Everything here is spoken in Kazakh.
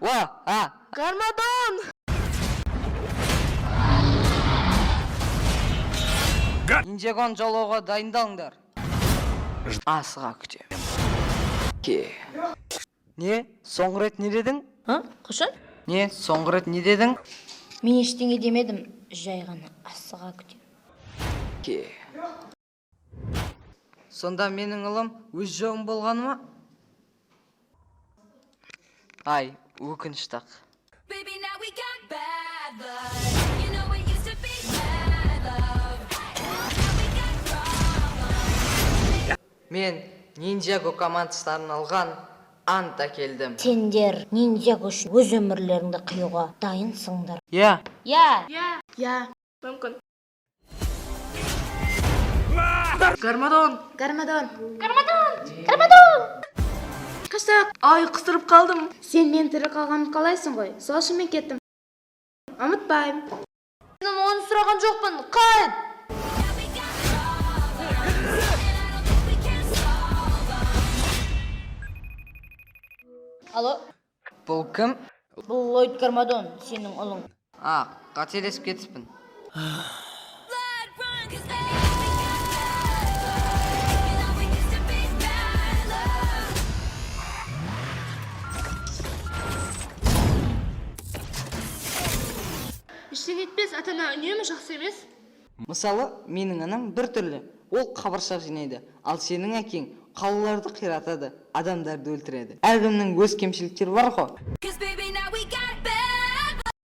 Гармадон! Инжегон жолоого дайындалыңдар. Асыга күтөм. Не? Соңғы рет не дедің? Кошон? Не? Соңғы рет не дедің? Мен ештеңе демедім, жай ғана асыға күтем. Сонда менің ұлым өз жоғым болғаны ма? Ай, өкінішті-ақ. Baby, now we got bad blood. You know it used to be bad love. Now we got problems. Мен Ninjago командастарын алған Анта келдім. Сендер ниндзяго үшін өз өмірлеріңді қиюға дайынсыңдар. Я, Я. Мүмкін. Гармадон! Қашақ, ай қыстырып қалдым. Сен мен тірі қалғанын қалайсың ғой? Сол үшін мен кеттім. Ұмытпайым. Мен оны сұраған жоқпын, қайт! Now we got problems. And I don't think we can solve them. Алло, бұл кім? бұл Ллойд Гармадон, сенің ұлың. Қателесіп кетіппін. Blood run, 'cause baby, we got bad love. You know it used to be bad love. Ештеңе етпес, ата-ана үнемі жақсы емес. Мысалы, менің анам бір түрлі. Ол қабыршақ жинайды, ал сенің әкең қалаларды қиратады, адамдарды өлтіреді. Әркімнің өз кемшіліктері бар ғой. 'Cause baby, now we got